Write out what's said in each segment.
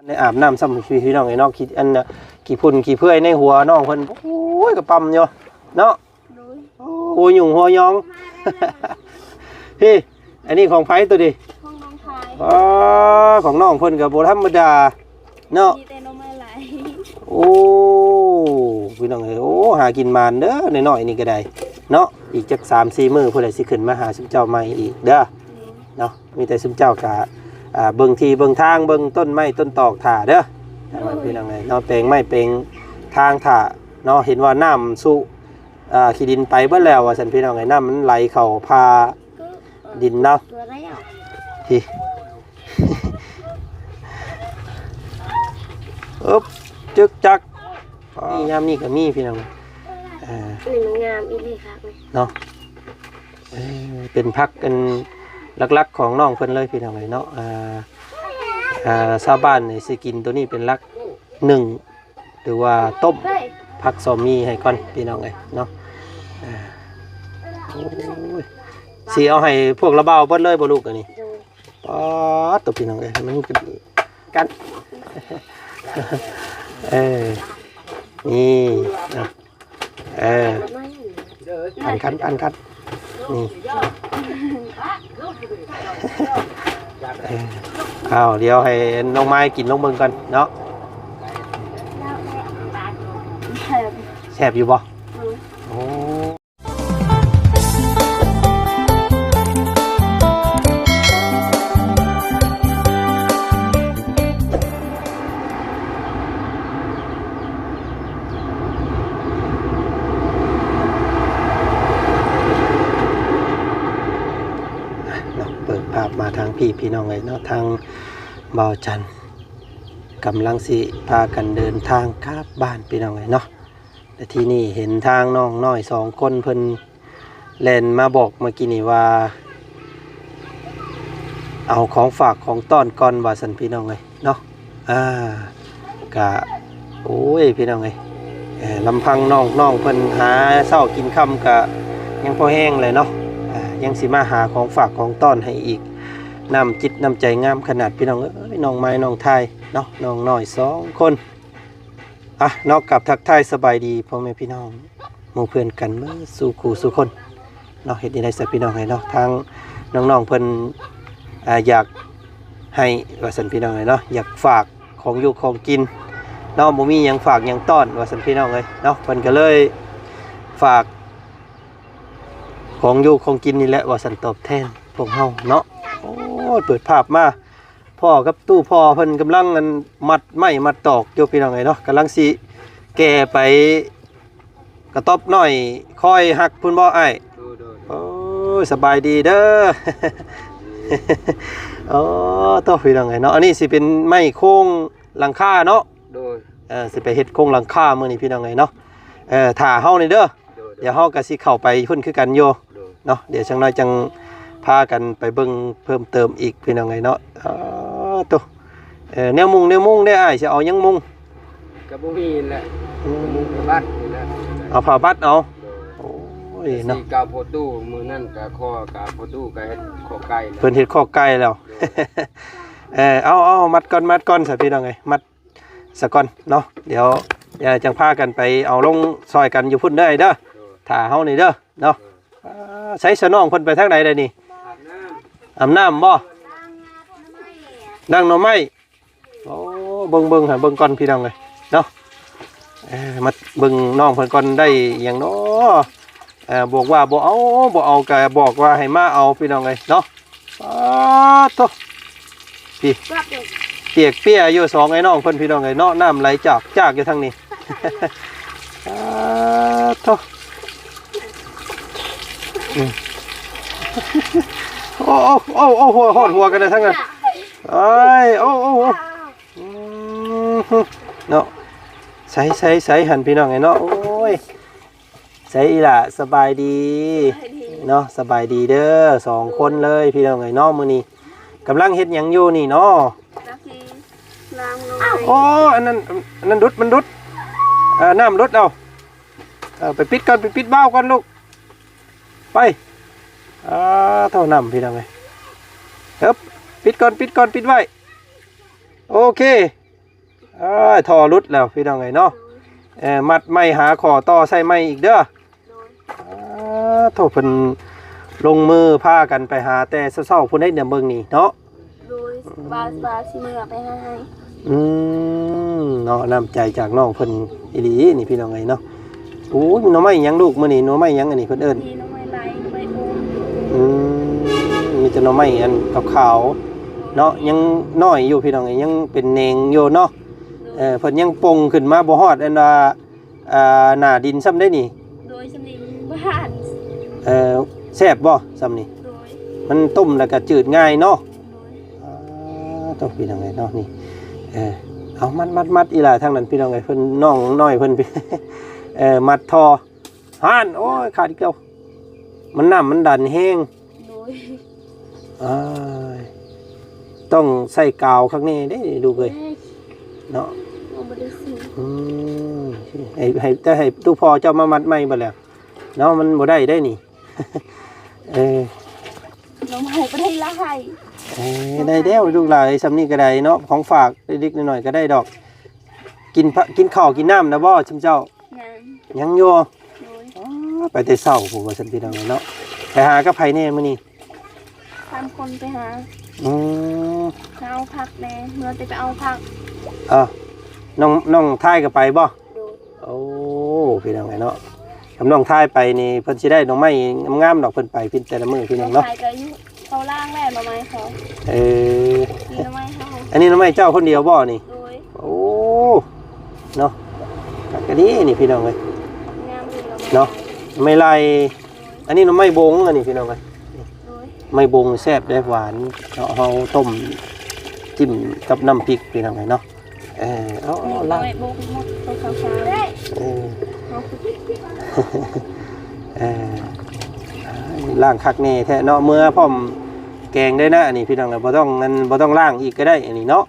ในอาบน้ำซ้ำพี่น้องไอ้นอกขี้อันขี้พุ่นขี้เพื่อยในหัวน้องเพิ่นโอ้ยกระปั๊มอยู่เนาะโอ้ยยุ่งหัวยองพี่อันนี้ของไผตัวดิของน้องชายอ๋อของน้องเพิ่นก็บ่ธรรมดาเนาะมีแต่นมไหลโอ้พี่น้องเอ้ยโอ้หากินมานเด้อน้อยๆนี่ก็ได้เนาะอีกจัก 3-4 มื้อพุ่นได้สิขึ้นมาหาซุมเจ้าใหม่อีกเด้อเนาะมีแต่ซุมเจ้าก็เบิ่งที่เบิ่งทางเบิ่งต้นไม้ต้นตอกถ่าเด้อพี่น้องเอ้ยเนาะแปลงไม้แปลงทางถ่าเนาะเห็นว่าน้ำสู่ขี้ดินไปเบิดแล้วว่าซั่นพี่น้องเอ้ยน้ำมันไหลเข้าพาดินเนาะพี่อึ๊บจึกจักนี่ยามนี่ก็มีพี่น้องหนึ่งงามอีเลยครับเนาะเป็นพักกันลักๆของน้องเพิ่นเลยพี่น้องเลยเนาะชาวบ้านนี่สิกินตัวนี้เป็นลักหนึ่งหรือว่าต้มพักซอมมี่ให้ก่อนพี่น้องเลยเนาะสิเอาให้พวกระเบ้าเบิดเลยบ่ลูกอันนี้ป๊อดตัวพี่น้องเลยมันกันนี่นะอันคันนี่เอาเดี๋ยวให้น้องไม้กินน้องเบิ่งกันเนาะแซ่บอยู่บ่โอ้เปิดภาพมาทางพี่น้องเลยเนาะทางบ่าวจันกำลังสิพากันเดินทางกลับบ้านพี่น้องเลยเนาะแต่ที่นี่เห็นทางน้องน้อย2 คนเพิ่นแล่นมาบอกเมื่อกี้นี่ว่าเอาของฝากของต้อนก่อนว่าสันพี่น้องเลยเนาะกะโอ้ยพี่น้องเลยลำพังน้องเพิ่นหาเช้ากินค่ำกะยังพอแห้งเลยเนาะยังสิมาหาของฝากของต้อนให้อีกน้ำจิตน้ำใจงามขนาดพี่น้องน้องไม้น้องไทยเนาะน้องน้อย2 คนนอกกับทักทายสบายดีพ่อแม่พี่น้องหมู่เพื่อนกันเมื่อสู่คู่สู่คนเนาะเฮ็ดได้สักพี่น้องให้เนาะทางน้องๆเพิ่นอยากให้ว่าสันพี่น้องเลยเนาะอยากฝากของอยู่ของกินเนาะบ่มีหยังฝากหยังต้อนว่าสันพี่น้องเลยเนาะเพิ่นก็เลยฝากของอยู่ของกินนี่แหละว่าสันตอบแทนพวกเฮาเนาะโอ้เปิดภาพมาพ่อกับตู้พ่อเพิ่นกำลังมัดไม้มัดตอกอยู่พี่น้องไงเนาะกำลังสิแก่ไปกระต๊อบน้อยคอยหักพุ่นบ่อ้ายโอ้ยสบายดีเด้อโอ้ตัวพี่น้องไงเนาะอันนี้สิเป็นไม้โครงหลังคาเนาะสิไปเฮ็ดโครงหลังคามื้อนี้พี่น้องไงเนาะถ้าเฮานี่เด้อเดี๋ยวเฮาก็สิเข้าไปพุ่นคือกันอยู่เนาะเดี๋ยวจังน้อยจังพากันไปเบิ่งเพิ่มเติมอีกพี่น้องไงเนาะตัวแนวมุงได้อ้ายสิเอายังมุงก็บ่มีแหละมุงบัดนี่แหละเอาผ้าบัดเอาโอ้ยเนาะกาโพตู้มื้อนั้นก็คอกาโพตู้ก็เฮ็ดข้อไก่เพิ่นเฮ็ดข้อไก่แล้วเอามัดก่อนซะพี่น้องไงมัดซะก่อนเนาะเดี๋ยวจังพากันไปเอาลงซอยกันอยู่พุ่นเด้อเด้อถ้าเฮานี่เด้อเนาะใช้สนองเพิ่นไปทางไหนได้นี่อาบน้ำบ่ดังหน่อไม้โอ้เบิ่งหาเบิ่งก่อนพี่น้องเลยเนาะมาเบิ่งน้องเพิ่นก่อนได้อย่างเนาะบอกว่าบ่เอาก็บอกว่าให้มาเอาพี่น้องเลยเนาะโตพี่เปียกเปียอยู่2ไอ้น้องเพิ่นพี่น้องเลยเนาะน้ำไหลจากอยู่ทางนี้โตโอ้หัวกันเลยทั้งนั้นโเนาะใส่หันพี่น้องไงเนาะโอ้ยใส่ล่ะสบายดีเนาะสบายดีเด้อ2 คนเลยพี่น้องไงเนาะมื้อนี้กำลังเฮ็ดหยังอยู่นี่เนาะโอ้อันนั้นดุดมันดุดน้ำดุดเอาไปปิดก่อนไปปิดบ้าวก่อนลูกไปเท่าน้ำพี่น้องไงครับปิดก่อนปิดไว้โอเค ท่อรุดแล้วพี่น้องเอ้ยเนาะมัดไม้หาขอต่อใส่ไม้อีกเด้อโทษเพิ่นลงมือพากันไปหาแต่เช้าๆพุ่นได้เนี่ยเบิ่งนี่เนาะโดยบาสิมือไปให้เนาะน้ำใจจากน้องเพิ่นอีหลีนี่พี่น้องเอ้ยเนาะโอ้ยหน่อไม้หยังลูกมื้อนี้หน่อไม้หยังอันนี้เพิ่นเอิ้นมีน้ำไม้ไหลน้ำไม้โอมมีแต่หน่อไม้อันขาวๆเนาะยังน้อยอยู่พี่น้องเอ้ยยังเป็นแหนงอยู่เนาะเพิ่นยังปงขึ้นมาบ่ฮอดอันว่าหน้าดินซ้ำได้นี่โดยสำนีบ้านแซ่บบ่ซ้ำนี่โดยมันต้มแล้วก็จืดง่ายเนาะโดยต้องพี่น้องเอ้ยเนาะนี่เอามัดอีหล่าทางนั้นพี่น้องเอ้ยเพิ่นน้องน้อยเพิ่นไป มัดทอห่านโอ้ยขาดอีกแล้วมันน้ำมันดันแห้งโดยต้องใส่กาวข้างนี้ได้ดูเลยเนาะให้ตู้พอเจ้ามามัดไม่บ่แล้วเนาะมันบ่ได้ได้นี่น้องให้ก็ได้ละให้ได้เด้วลูกหลานสำนีก็ได้เนาะของฝากเล็กๆหน่อยๆก็ได้ดอกกินข้าวกินน้ำนะบ่ชิมเจ้ายังอยู่ไปแต่เช้าผมว่าฉันพี่น้องเนาะไปหากับไผแน่มื้อนี้3 คนไปหาเอาผักแน่เมื่อไปเอาผักน้องท้ายก็ไปบ่โอ้พี่น้องเนาะกับน้องท้ายไปนี่เพิ่นสิได้ดอกไม้งามๆดอกเพิ่นไปพินแต่ละมื้อพี่น้องเนาะท้ายก็อยู่เขาล่างแม่ดอกไม้เขานี่ดอกไม้เขาอันนี้ดอกไม้เจ้าคนเดียวบ่นี่โอ้เนาะก็ดีนี่พี่น้องเอ้ยเนาะไม่ไล่อันนี้น้ำไม่บงอันนี้พี่น้องเลยไม่บงแซ่บได้หวานเราต้มจิ้มกับน้ำพริกพี่น้องเลยเนาะล่างล่างคักเน่แท้เนาะเมื่อพ่อมแกงได้นะอันนี้พี่น้องเลยบ่ต้องล่างอีกก็ได้อันนี้เนาะ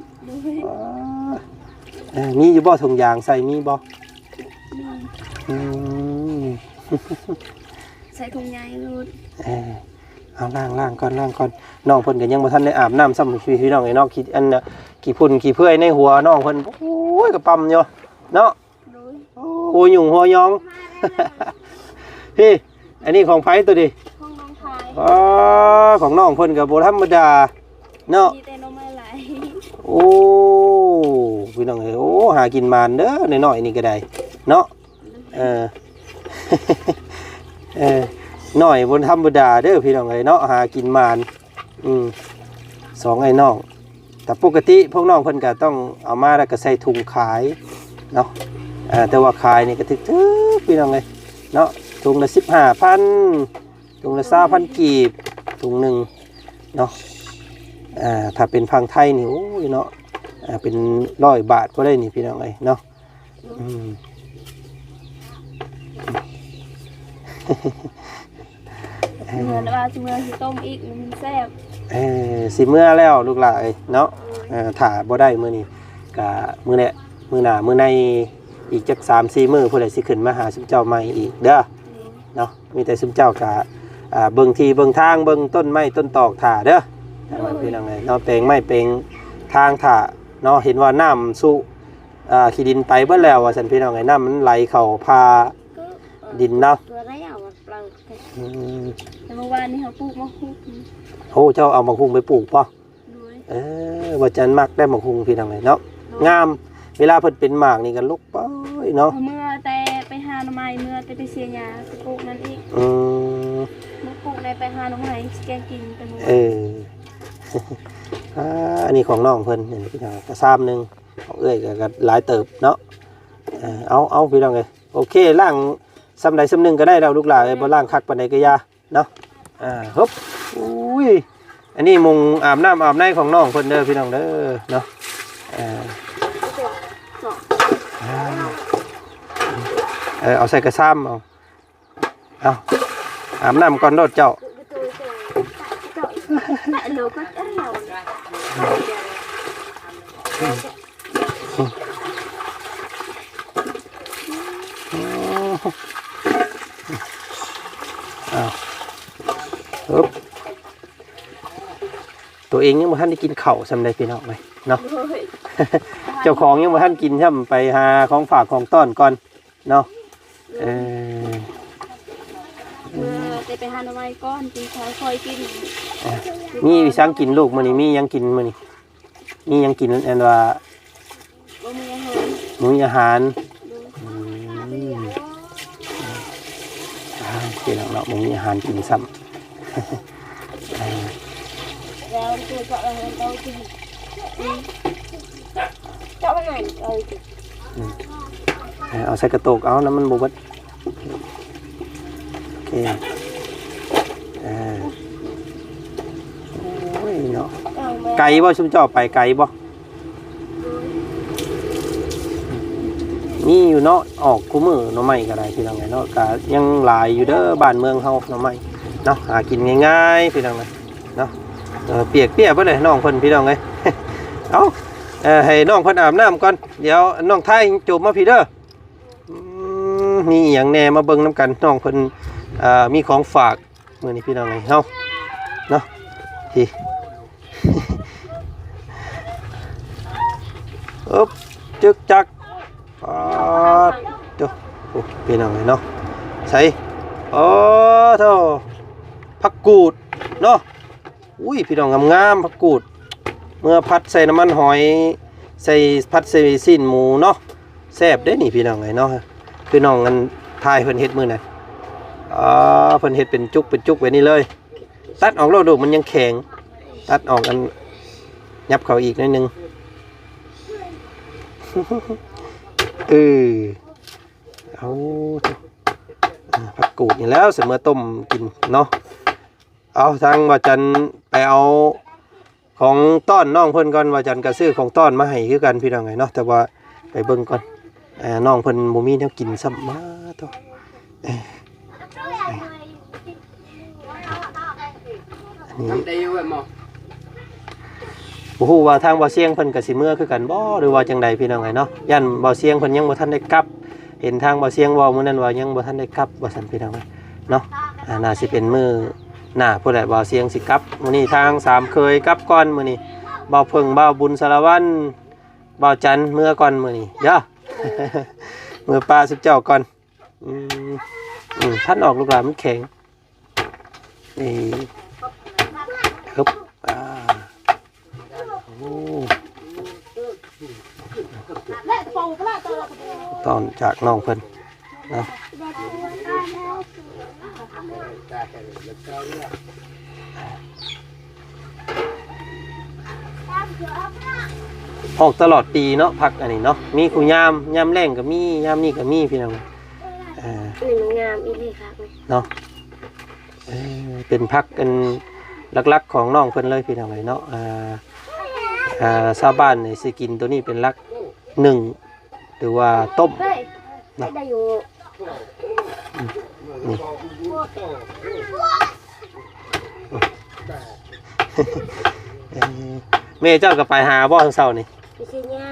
มีอยู่บ่ถุงยางใส่มีบ่ใส่ถุงใหญ่รูดเอาล่างก่อนน้องเพิ่นก็ยังบ่ทันได้อาบน้ำซ้ำพี่น้องไอ้น้องคิดอันน่ะกี่พุ่นกี่เพื่อยในหัวน้องเพิ่นโอ้ยกระปั๊มอยู่เนาะโอ้ยยุ่งหัวยองพี่อันนี้ของไผตัวดิของน้องชายของน้องเพิ่นก็บ่ธรรมดาเนาะมีแต่น้องไม้ไหลโอ้พี่น้องเอ้ยโอ้หากินมานเด้อน้อยๆนี่ก็ได้เนาะหน่อยบนธรรมดาเด้อพี่น้องไอ้เนาะหากินมาน2ไอ้น้องแต่ปกติพวกน้องเพิ่นก็ต้องเอามาแล้วก็ใส่ถุงขายเนาะแต่ว่าขายนี่ก็ถึกพี่น้องเอ้ยเนาะถุงละ 15,000 ถุงละ 20,000 กีบถุงนึงเนาะถ้าเป็นพังไทยนี่โอ้ยเนาะเป็น100 บาทก็ได้นี่พี่น้องเอ้ยเนาะเมื่อว่าสิต้มอีกมันแซ่บสิเมื่อแล้วลูกหลานเนาะถ่าบ่ได้มื้อนี้ก็มื้อนี้มื้อหน้ามื้อในอีกจัก 3-4 มื้อผู้ใดสิขึ้นมาหาซุมเจ้าใหม่อีกเด้อเนาะมีแต่ซุมเจ้าก็เบิ่งที่เบิ่งทางเบิ่งต้นไม้ต้นตอกถ่าเด้อพี่น้องเอ้ยเนาะแปลงไม้แปลงทางถ่าเนาะเห็นว่าน้ำสู่ขี้ดินไปเบิดแล้วว่าซั่นพี่น้องเอ้ยน้ำมันไหลเข้าพาดินเนาะแต่เมื่อวานนี้เขาปลูกมะฮุ่งโอ้เจ้าเอามะฮุ่งไปปลูกป่ะว่าจันมักได้มะฮุ่งพี่น้องเลยเนาะงามเวลาเพิ่นเป็นหมากนี่กันลุกไปเนาะเมื่อแต่ไปหาหน่อไม้เมื่อแต่ไปเสียยาไปปลูกนั่นอีกมาปลูกในไปหาหน่อไม้แกงกินไปหมดอันนี้ของน้องเพิ่นนี่พี่น้องกระซ้ำนึงของเอ้ยก็หลายเติบเนาะเอาพี่น้องเลยโอเคล่างซ้ำใดซ้ำหนึ่งก็ได้เราลูกหลานบ่ล่างคักปานใดก็ยาเนาะฮึบอุ้ยอันนี้มุงอาบน้ำอาบในของน้องเพิ่นเด้อพี่น้องเด้อเนาะเอาใส่กระซ้ำเอาอาบน้ำก่อนโดดเจ้าตัวเองยังบ่ทันได้กินข้าวสำใดพี่น้องไหมเนาะ เจ้าของยังบ่ทันกินช่ำไปหาของฝากของต้อนก่อนเนาะเออ จะไปหาหน่อไม้ก้อนกินข้าวคอยกิน มีวิสังกินลูกมื้อนี้มีหยังกินมื้อนี้มีหยังกินอันว่า บ่มีอาหาร มื้ออาหารกินแล้วเนาะมื้ออาหารกินซ้ำ แล้วตัวเจาะอะไรเรากินเจาะไหนเรากิน เอาใส่กระโตกเอาน้ำมันบวบโอเคโอ้ยเนาะไก่บ่ชุมเจ้าไปไก่บ่มีอยู่เนาะออกคู่มือหน่อไม้ก็ได้พี่น้องไงเนาะก็ยังหลายอยู่เด้อบ้านเมืองเฮาหน่อไม้เนาะหากินง่ายๆพี่น้องไงเนาะเปียกเบ่เลยน้องเพิ่นพี่น้องไง เอาให้น้องเพิ่นอาบน้ำก่อนเดี๋ยวน้องไทยจูบมาพี่เด้อมีอย่างแน่มาเบิ่งน้ำกันน้องเพิ่นมีของฝากมื้อนี้พี่น้องไงเฮาเนาะพี่ อึ๊บจึกจักเดี๋ยวโอ้พี่น้องไงเนาะใส่โอ้เท่าผักกูดเนาะอุ้ยพี่น้องงามๆผักกูดเมื่อพัดใส่น้ำมันหอยใส่พัดใส่สิ้นหมูเนาะแซ่บได้นี่พี่น้องไงเนาะคือน้องกันทายเพิ่นเฮ็ดมื้อนั้นเพิ่นเฮ็ดเป็นจุกไว้นี่เลยตัดออกแล้วดูมันยังแข็งตัดออกกันยับเข้าอีกนิดนึงเอาผักกูดนี่แล้วเสร็จเมื่อต้มกินเนาะเอาทางว่าจันไปเอาของต้อนน้องเพิ่นก่อนว่าจันก็ซื้อของต้อนมาให้คือกันพี่น้องไงเนาะแต่ว่าไปเบิ่งก่อนน้องเพิ่นบ่มีแนวกินซ้ำมาต่ออันนี้ ทำได้อยู่บ่ บ่ฮู้ว่าทางบ่เสียงเพิ่นก็สิเมื่อคือกันบ่หรือว่าจังใดพี่น้องไงเนาะยันบ่เสียงเพิ่นยังบ่ทันได้กลับเห็นทางบ่เสียงเว้ามื้อนั้นว่ายังบ่ทันได้กลับว่าซั่นพี่น้องเนาะน่าสิเป็นมื้อหน้าผู้ใดบ่เสียงสิกลับมื้อนี้ทางสามเคยกลับก่อนมื้อนี้บ่าวเพิ่งบ่าวบุญสารวัตรบ่าวจันทร์เมื่อก่อนมื้อนี้เด้อ มื้อป้าสุเจ้าก่อนท่านออกลูกหลานมันแข็งนี่ครับตอนจากน้องเพิ่นนะออกตลอดปีเนาะพักอันนี้เนาะมีคู่ยามแรงก็มียามนี้ก็มีพี่น้องหนึ่งงามอีเลยครับ เนาะเป็นพักกันหลักๆของน้องเพิ่นเลยพี่น้องเนาะชาวบ้านนี่สิกินตัวนี้เป็นหลักหนึ่งหรือว่าต้มได้อยู่แม่เจ้าก็ไปหาบ่ทั้งเช้านี่ไปเสียหญ้า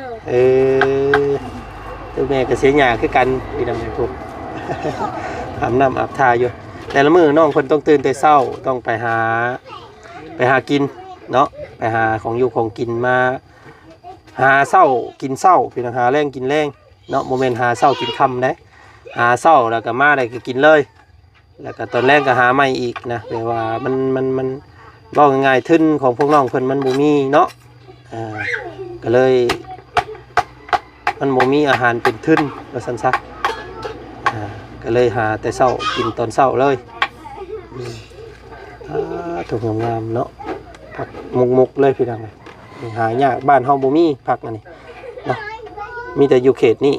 ตัวแม่ก็เสียหญ้าคือกันพี่น้องทุก อาบน้ำอาบทาอยู่แต่ละมื้อน้องเพิ่นต้องตื่นแต่เช้าต้องไปหากินเนาะไปหาของอยู่ของกินมาหาเช้ากินเช้าพี่น้องหาแรงกินแรงเนาะโมเมนต์หาเช้ากินค่ำได้หาเช้าแล้วก็มาได้ก็กินเลยแล้วก็ตอนแรกก็หาใหม่อีกนะแปลว่ามันบอกง่ายๆทึนของพวกน้องเพิ่นมันบ่มีเนาะก็เลยมันบ่มีอาหารเป็นทึนว่าซั่นซะก็เลยหาแต่เช้ากินตอนเช้าเลยถูกงามๆเนาะผักมุกๆเลยพี่น้องหายากบ้านเฮาบ่มีผักอันนี้เนาะมีแต่อยู่เขตนี้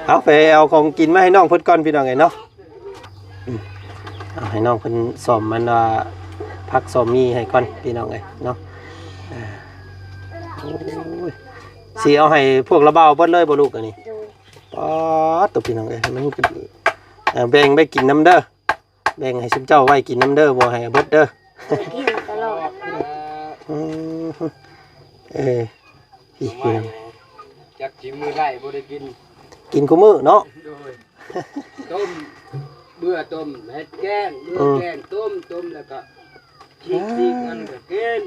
เอาไปเอาของกินมาให้น้องเพิ่นก่อนพี่น้องไงเนาะเอาให้น้องเพิ่นซ้อมมันว่าพักซ้อมมีให้ก่อนพี่น้องไงเนาะสิเอาให้พวกระเบ้าเบิดเลยบ่ลูกอันนี้ป๊อดตัวพี่น้องเอ้ยมันแบ่งไปกินน้ำเด้อแบ่งให้ซุมเจ้าไว้กินน้ำเด้อบ่ให้เบิดเด้อกินตลอดพี่น้องจักสิมื้อไร่บ่ได้กิน กินคู่มื้อเนาะต้มเบื่อต้มเฮ็ดแกงเบื่อแกงต้มแล้วก็ ชิกมันก็กิน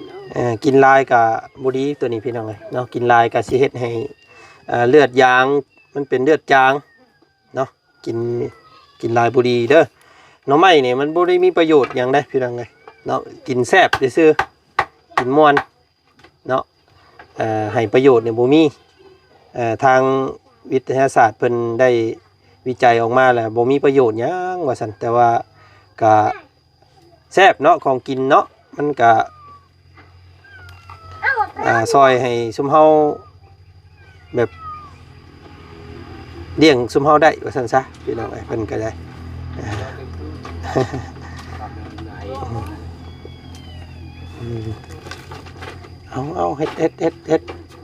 กินลายกับบุดีตัวนี้พี่น้องเลยเนาะกินลายกับสิเฮ็ดให้เลือดยางมันเป็นเลือดจางเนาะกินลายบุดีเด้อหน่อไม้นี่มันบ่ได้มีประโยชน์หยังได้พี่น้องเลยเนาะกินแซ่บซื่อๆกินม่วนเนาะให้ประโยชน์เนี่ยบ่มีทางวิทยาศาสตร์เพิ่นได้วิจัยออกมาแล้วบ่มีประโยชน์หยังว่าซั่นแต่ว่าก็แซ่บเนาะของกินเนาะมันก็ซอยให้ซุมเฮาแบบเลี้ยงซุมเฮาได้ว่าซั่นซะพี่น้องเอ้ยเพิ่นก็ได้เอาเฮ็ด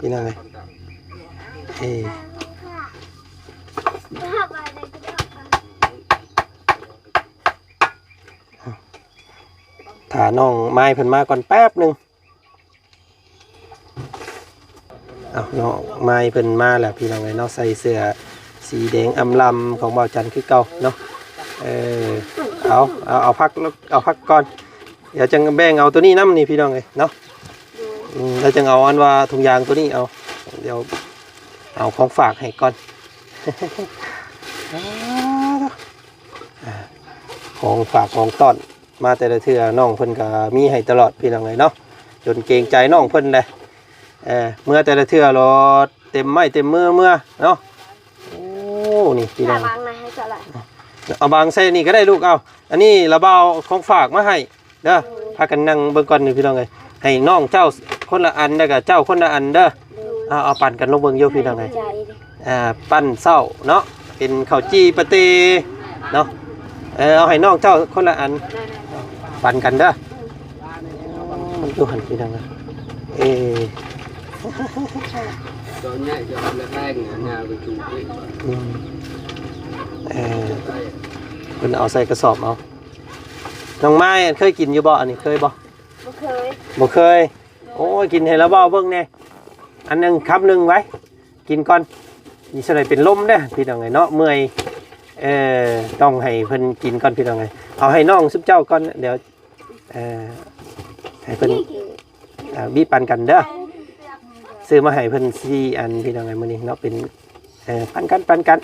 พี่น้องเอ้ยถ้าน้องไม้เพิ่นมาก่อนแป๊บนึงเอาน้องไม้เพิ่นมาแล้วพี่น้องเอ้ยเนาะใส่เสื้อสีแดงอำลำของบ่าวจันทร์คือเก่าเนาะเอาพักก่อนเดี๋ยวจังแบ่งเอาตัวนี้น้ำนี่พี่น้องเอ้ยเนาะแล้วจังเอาอันว่าถุงยางตัวนี้เอาเดี๋ยวเอาของฝากให้ก่อนของฝากของต้อนมาแต่ละเทื่อน้องเพิ่นก็มีให้ตลอดพี่น้องเอ้ยเนาะจนเกรงใจน้องเพิ่นเลยเมื่อแต่ละเทื่อรอเต็มไม้เต็มมือเนาะโอ้นี่พี่น้อง บางนะให้เท่าไหร่ เอาบางใส่นี่ก็ได้ลูกเอาอันนี้ระเบาของฝากมาให้เด้อพากันนั่งเบิ่งก่อนนี่พี่น้องเอ้ยให้น้องเจ้าคนละอันแล้วก็เจ้าคนละอันเด้อเอาปั่นกันลงเบิ่งอยู่พี่น้องเอ้ยปั้นเศร้าเนาะเป็นข้าวจี้ปะเตเนาะเอาให้น้องเจ้าคนละอันปั่นกันเด้อมันอยู่หันพี่น้องเอ้ย ตอนนี้จะละแรงงานไปถูกเลย เพิ่นเอาใส่กระสอบเอาน้องไม้เคยกินอยู่บ่อันนี้เคยบ่ บ่เคยโอ้ยกินให้แล้วเบาเบิ่งแน่อันนึงคำนึงไว้กินก่อนนี่สิได้เป็นลมเด้อพี่น้องเอ้ยเนาะเมื่อยต้องให้เพิ่นกินก่อนพี่น้องเอ้ยเอาให้น้องซุปเจ้าก่อนเดี๋ยวให้เพิ่นบีบปันกันเด้อซื้อมาให้เพิ่น4อันพี่น้องเอ้ยมื้อนี้เนาะเป็นปันกัน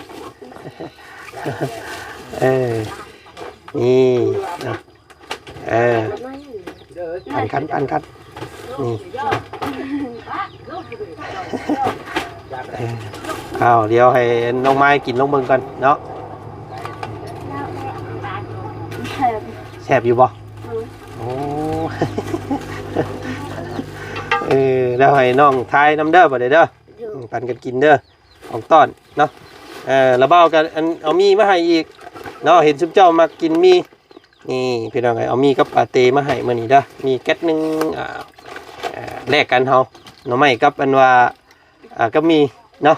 นี่นะปันกันนี่เอาเดี๋ยวให้น้องไม้กินลงเบิ่งกันเนาะแซ่บอยู่บ่โอ้แล้วให้น้องทายน้ำเด้อบ่ได้เด้อปันกันกินเด้อของต้อนเนาะแล้วเบ้ากันเอามีมาให้อีกเนาะเห็นซุปเจ้ามากินมีนี่พี่น้องเอามีกับปาเต้มาให้มื้อนี้เด้อมีแก๊สนึงแลกกันเฮาหน่อไม้กับอันว่าก็มีเนาะ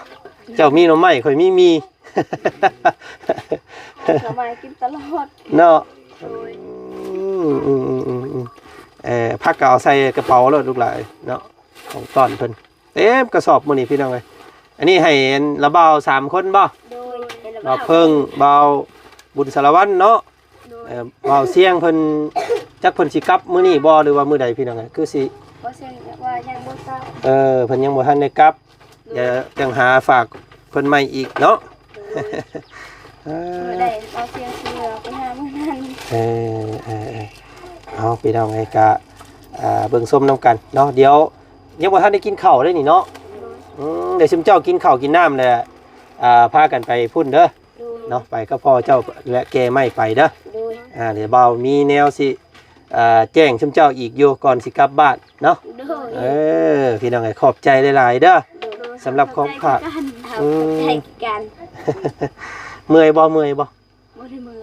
เจ้ามีหน่อไม้ข่อยมี หน่อไม้กินตลอด เนาะพักก็เอาใส่กระเป๋าแล้วลูกหลานเนาะของต้อนเพิ่นเต็มกระสอบมื้อนี้พี่น้องเอ้ยอันนี้ให้ระเบา3คนบ่ โดย เราเพิ่งเบาบุญสารวัตรเนาะเบาเสียงเพิ่นจักเพิ่นสิกลับมื้อนี้บ่หรือว่ามื้อใดพี่น้องคือสิ บ่เสียงว่ายังบ่ทราบ เพิ่นยังบ่ทันได้กลับอย่าจังหาฝากเพิ่นใหม่อีกเนาะ ได้เอาเสียงเสือไปหามื้อนั้น เอาพี่น้องไอ้กะเบิ่งส้มน้ำกันเนาะเดี๋ยวยังบ่ทันได้กินข้าวเลยนี่เนาะเดี๋ยวชิมเจ้ากินข้าวกินน้ำเลยพากันไปพุ่นเด้อเนาะไปก็พ่อเจ้าและแกไม่ไปเด้อเดี๋ยวเบามีแนวสิแจ้งชิมเจ้าอีกอยู่ก่อนสิกลับบ้านเนาะพี่น้องไอ้ขอบใจหลายๆเด้อสำหรับของฝากให้กัน เมื่อยบ่บ่ได้เมื่อ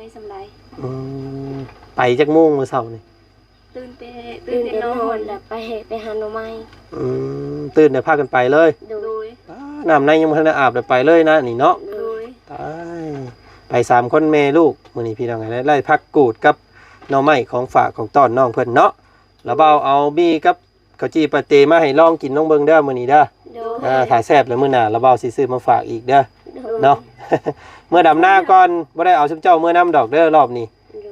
ยสำไรไปจักโมงมื้อเช้านี่ตื่นแต่นอนแล้วไปหาหน่อไม้ตื่นได้พากันไปเลยโดยน้ำในยังบ่ทันได้อาบได้ไปเลยนะนี่เนาะโดยตายไป3คนแม่ลูกมื้อนี้พี่น้องไล่พักกูดกับหน่อไม้ของฝากของต้อนน้องเพิ่นเนาะแล้วเบาเอาบี้กับข้าวจีปาเต้มาให้ลองกินน้องเบิ่งเด้อมื้อนี้เด้อถ่ายแซ่บแล้วมื้อหน้าแล้วเบาสิซื้อมาฝากอีกเด้อเนาะ เมื่อดำหน้าก่อนบ่ได้เอาซุมเจ้าเมื่อน้ำดอกเด้อรอบนี้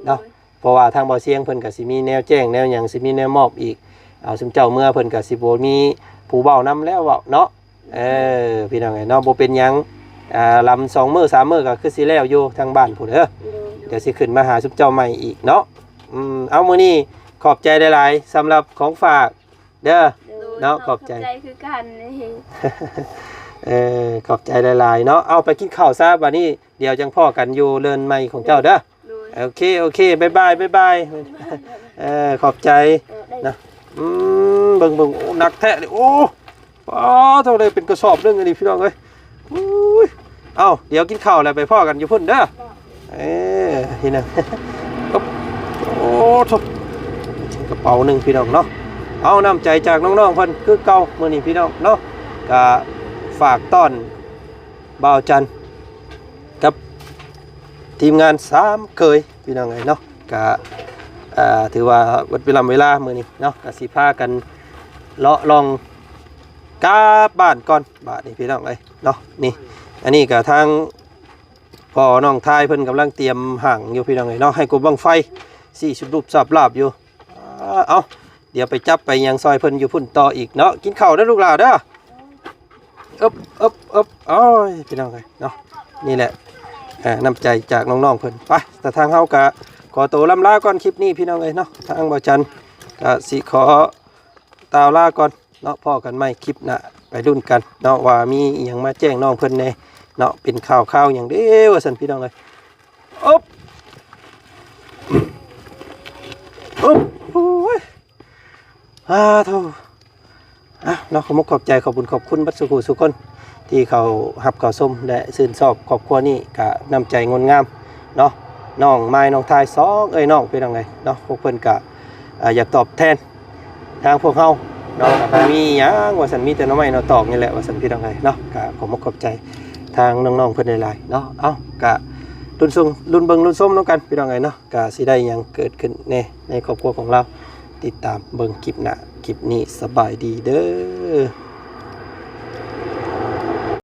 เนาะฝ ราะว่าทางบ่อเสียงเพิ่นก็สิมีแนวแจ้งแนวหยังสิมีแนวมอบอีกเอาซุมเจ้าเมื่อเพิ่นก็สิบ่มีผู้เว้านํแล้วเว้าเนาะพี่น้องไงเนาะบ่เป็นหยังลำ2มื้อ3มื้อก็คือสิแล้วอยู่ทางบ้านพุ่นเด้อเดี๋ยวสิขึ้นมาหาซุมเจ้าใหม่อีกเนาะเอามื้อนี้ขอบใจหลายๆสำหรับของฝากเด้อเนาะขอบใจ คือกันนี่ ขอบใจหลายๆเนาะเอาไปกินข้าวซะบัดนี้เดี๋ยวจังพ่อกันอยู่เรือนใหม่ของเจ้าเด้อโอเคบ๊ายบายขอบใจนะเบิ่งโอ้หนักแท้เลยโอ้เท่าไรเป็นกระสอบเรื่องอันนี้พี่น้องเอ้ยเอาเดี๋ยวกินข้าวแล้วไปพ่อกันอยู่พุ่นเด้อนี่นะโอ้ทุกกระเป๋าหนึ่งพี่น้องเนาะเอาน้ำใจจากน้องๆเพิ่นคือเก่ามื้อนี้พี่น้องเนาะก็ฝากต้อนบ่าวจันกับทีมงาน3เคยพี่น้องเอ้ยเนาะก็ถือว่าวัดเวลามื้อนี้เนาะก็สิพากันเลาะลองกาบ้านก่อนบาดนี้พี่น้องเอ้ยเนาะนี่อันนี้ก็ทางพ่อน้องทายเพิ่นกำลังเตรียมห่างอยู่พี่น้องเอ้ยเนาะให้กบบังไฟ4ชุดรูปสับลาบอยู่เอาเดี๋ยวไปจับไปยังซอยเพิ่นอยู่พุ่นต่ออีกเนาะกินข้าวเด้อลูกหลานเด้ออ้อยพี่น้องเอ้ยเนาะนี่แหละน้ำใจจากน้องๆเพิ่นไปแต่ทางเฮาก็ขอตัวลำลาก่อนคลิปนี้พี่น้องเอ้ยเนาะทางบ่าวจันก็สิขอตาวลาก่อนเนาะพ่อกันใหม่คลิปหน้าไปรุ่นกันเนาะว่ามีอหยังมาแจ้งน้องเพิ่นแน่เนาะเป็นข่าวอย่างเด้อว่าซั่นพี่น้องเอ้ยโอ้ยโธ่เนาะขอบใจขอบคุณบัดสุขุสุคนที่เขาหับเขาส้มและซื่นชอบครอบครัวนี้ก็น้ำใจงดงามเนาะน้องไม้น้องทายน้องเป็นยังไงเนาะพวกเพิ่นก็อยากตอบแทนทางพวกเฮาเนาะมีหยังว่าสันมีแต่น้องไม้น้องตอกนี่แหละว่าสันพี่น้องไงเนาะก็ขอบใจทางน้องๆเพิ่นหลายๆเนาะเอาก็รุ่นเบิ่งรุ่นส้มน้องกันพี่น้องไงเนาะก็สิได้หยังเกิดขึ้นในครอบครัวของเราติดตามเบิ่งคลิปหน้าคลิปนี้สบายดีเด้อ